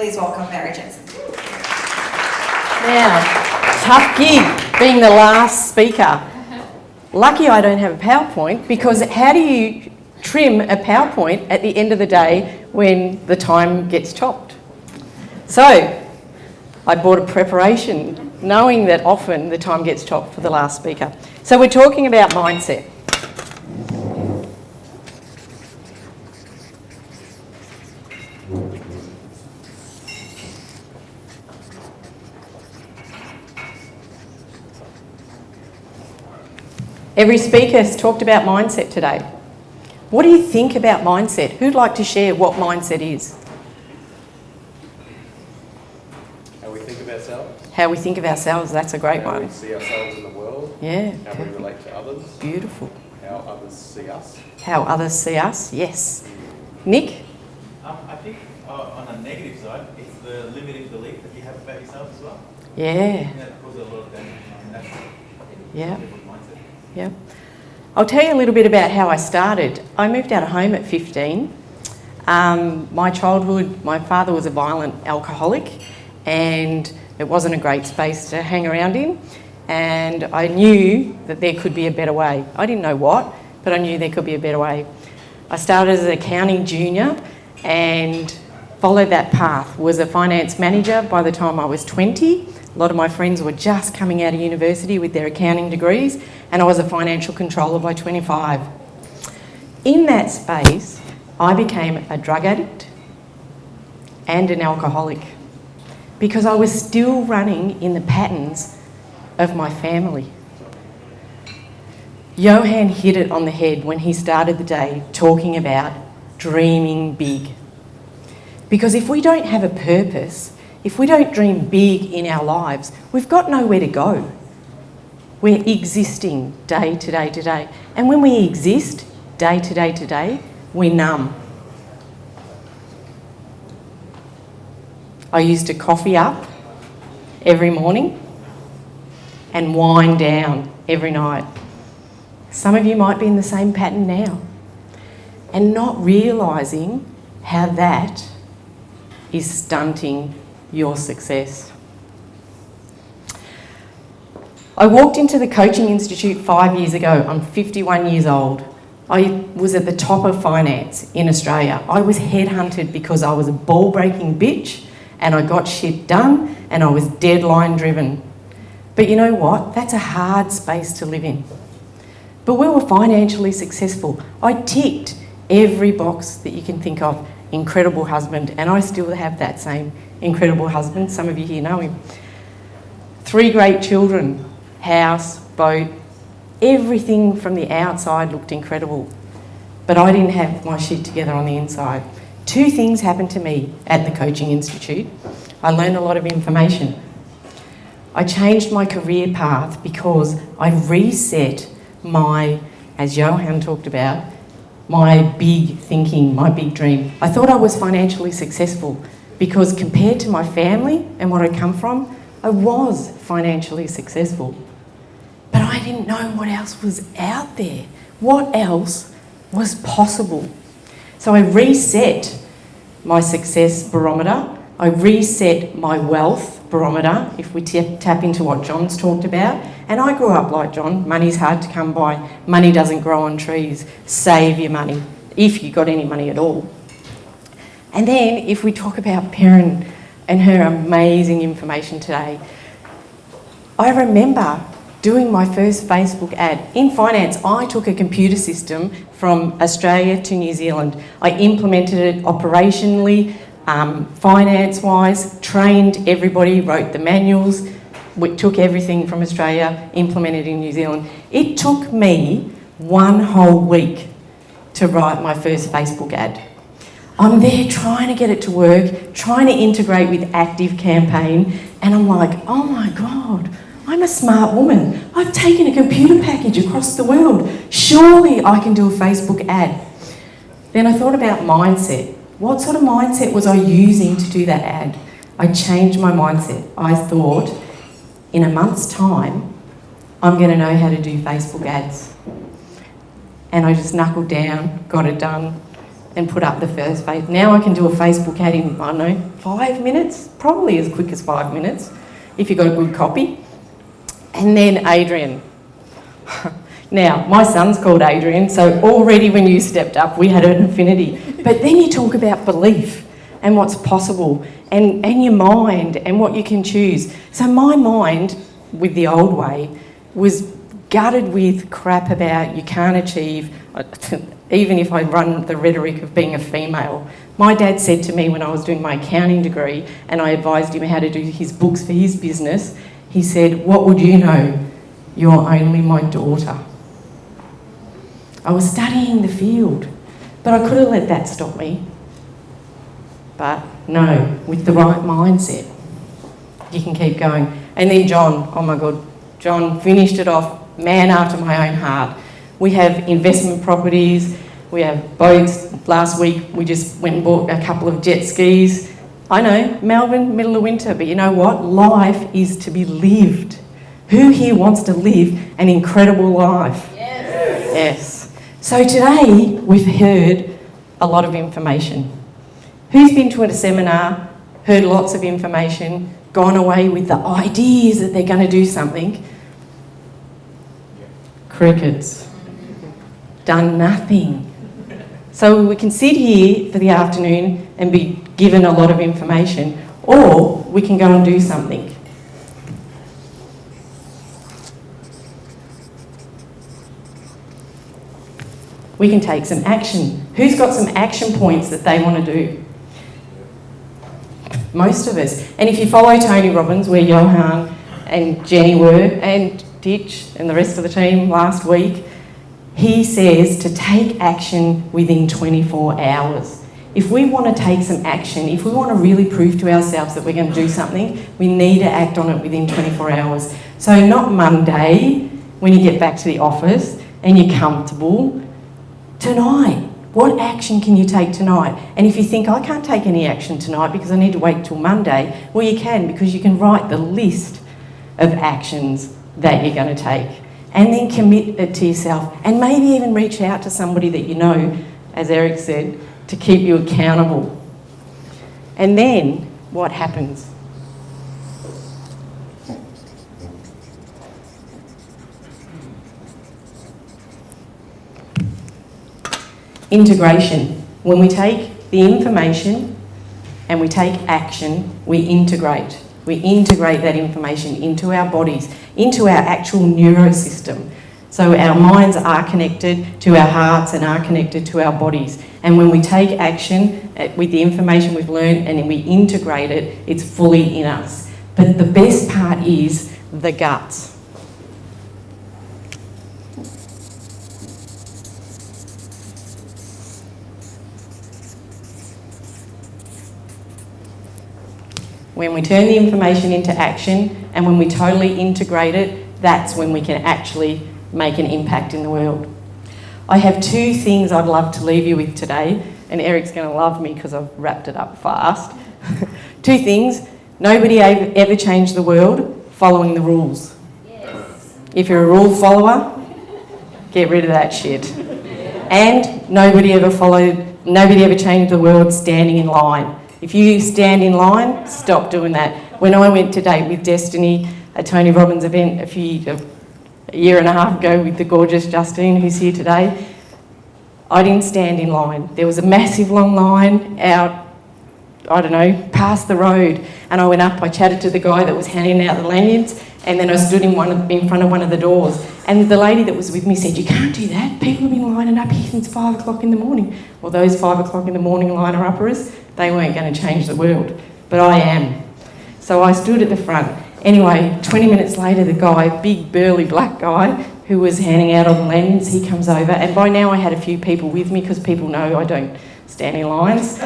Please welcome Mary Jensen. Now, tough gig being the last speaker. Lucky I don't have a PowerPoint, because how do you trim a PowerPoint at the end of the day when the time gets chopped? So, I bought a preparation, knowing that often the time gets chopped for the last speaker. So we're talking about mindset. Every speaker has talked about mindset today. What do you think about mindset? Who'd like to share what mindset is? How we think of ourselves. How we think of ourselves, that's a great How one. we see ourselves in the world. Yeah. How we relate to others. Beautiful. How others see us. How others see us, yes. Nick? I think on the negative side, it's the limiting belief that you have about yourself as well. Yeah. And that causes a lot of damage, and that's Yeah. people's mindset. Yeah. I'll tell you a little bit about how I started. I moved out of home at 15. My childhood, my father was a violent alcoholic, and it wasn't a great space to hang around in. And I knew that there could be a better way. I didn't know what, but I knew there could be a better way. I started as an accounting junior and followed that path. Was a finance manager by the time I was 20. A lot of my friends were just coming out of university with their accounting degrees, and I was a financial controller by 25. In that space, I became a drug addict and an alcoholic, because I was still running in the patterns of my family. Johan hit it on the head when he started the day talking about dreaming big. Because if we don't have a purpose, if we don't dream big in our lives, we've got nowhere to go. We're existing day to day to day. And when we exist day to day to day, we're numb. I used to coffee up every morning and wind down every night. Some of you might be in the same pattern now, and not realising how that is stunting your success. I walked into the Coaching Institute 5 years ago. I'm 51 years old. I was at the top of finance in Australia. I was headhunted because I was a ball-breaking bitch and I got shit done and I was deadline driven. But you know what? That's a hard space to live in. But we were financially successful. I ticked every box that you can think of. Incredible husband, and I still have that same incredible husband. Some of you here know him. 3 great children, house, boat, everything from the outside looked incredible. But I didn't have my shit together on the inside. 2 things happened to me at the Coaching Institute. I learned a lot of information. I changed my career path because I reset my, as Johan talked about, my big thinking, my big dream. I thought I was financially successful because compared to my family and what I come from, I was financially successful. But I didn't know what else was out there. What else was possible? So I reset my success barometer. I reset my wealth barometer, if we tap into what John's talked about. And I grew up like John. Money's hard to come by. Money doesn't grow on trees. Save your money, if you got any money at all. And then if we talk about Perrin and her amazing information today, I remember doing my first Facebook ad. In finance, I took a computer system from Australia to New Zealand. I implemented it operationally, finance-wise, trained everybody, wrote the manuals. We took everything from Australia, implemented in New Zealand. It took me 1 whole week to write my first Facebook ad. I'm there trying to get it to work, trying to integrate with Active Campaign, and I'm like, oh my God, I'm a smart woman. I've taken a computer package across the world. Surely I can do a Facebook ad. Then I thought about mindset. What sort of mindset was I using to do that ad? I changed my mindset. I thought, in a month's time, I'm going to know how to do Facebook ads. And I just knuckled down, got it done, and put up the first face. Now I can do a Facebook ad in, I don't know, 5 minutes, probably as quick as 5 minutes, if you've got a good copy. And then Adrian. Now, my son's called Adrian, so already when you stepped up, we had an affinity. But then you talk about belief and what's possible and your mind and what you can choose. So my mind, with the old way, was gutted with crap about you can't achieve, even if I run the rhetoric of being a female. My dad said to me when I was doing my accounting degree and I advised him how to do his books for his business, he said, "What would you know? You're only my daughter." I was studying the field, but I could have let that stop me. But no, with the right mindset, you can keep going. And then John, oh my God, John finished it off, man after my own heart. We have investment properties, we have boats. Last week we just went and bought a couple of jet skis. I know, Melbourne, middle of winter, but you know what? Life is to be lived. Who here wants to live an incredible life? Yes. Yes. So today we've heard a lot of information. Who's been to a seminar, heard lots of information, gone away with the ideas that they're going to do something? Crickets. Done nothing. So we can sit here for the afternoon and be given a lot of information, or we can go and do something. We can take some action. Who's got some action points that they want to do? Most of us. And if you follow Tony Robbins, where Johan and Jenny were, and Ditch and the rest of the team last week, he says to take action within 24 hours. If we want to take some action, if we want to really prove to ourselves that we're going to do something, we need to act on it within 24 hours. So not Monday, when you get back to the office and you're comfortable. Tonight, what action can you take tonight? And if you think, I can't take any action tonight because I need to wait till Monday, well, you can, because you can write the list of actions that you're going to take and then commit it to yourself and maybe even reach out to somebody that you know, as Eric said, to keep you accountable. And then what happens? Integration. When we take the information and we take action, we integrate. We integrate that information into our bodies, into our actual neurosystem. So our minds are connected to our hearts and are connected to our bodies. And when we take action with the information we've learned and then we integrate it, it's fully in us. But the best part is the guts. When we turn the information into action and when we totally integrate it, that's when we can actually make an impact in the world. I have 2 things I'd love to leave you with today, and Eric's going to love me because I've wrapped it up fast. 2 things. Nobody ever changed the world following the rules. Yes. If you're a rule follower, get rid of that shit. And nobody ever changed the world standing in line. If you stand in line, stop doing that. When I went to Date with Destiny, a Tony Robbins event a year and a half ago with the gorgeous Justine, who's here today, I didn't stand in line. There was a massive long line out, I don't know, past the road. And I went up, I chatted to the guy that was handing out the lanyards, and then I stood in front of one of the doors. And the lady that was with me said, "You can't do that. People have been lining up here since 5 o'clock in the morning." Well, those 5 o'clock in the morning liner-uppers, they weren't going to change the world, but I am. So I stood at the front. Anyway, 20 minutes later, the guy, big burly black guy, who was handing out all the lanyards, he comes over, and by now I had a few people with me because people know I don't stand in lines.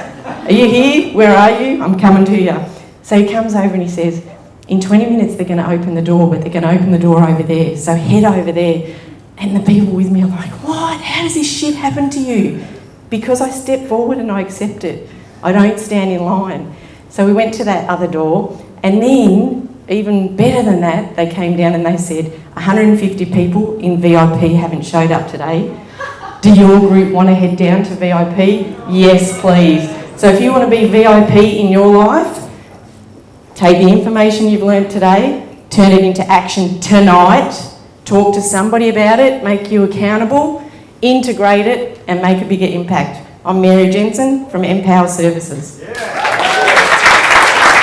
"Are you here? Where are you? I'm coming to you." So he comes over and he says, "In 20 minutes they're going to open the door, but they're going to open the door over there, so head over there." And the people with me are like, "What? How does this shit happen to you?" Because I step forward and I accept it. I don't stand in line. So we went to that other door, and then, even better than that, they came down and they said, 150 people in VIP haven't showed up today. Do your group want to head down to VIP? Yes, please. So if you want to be VIP in your life, take the information you've learnt today, turn it into action tonight, talk to somebody about it, make you accountable, integrate it and make a bigger impact. I'm Mary Jensen from Empower Services. Yeah.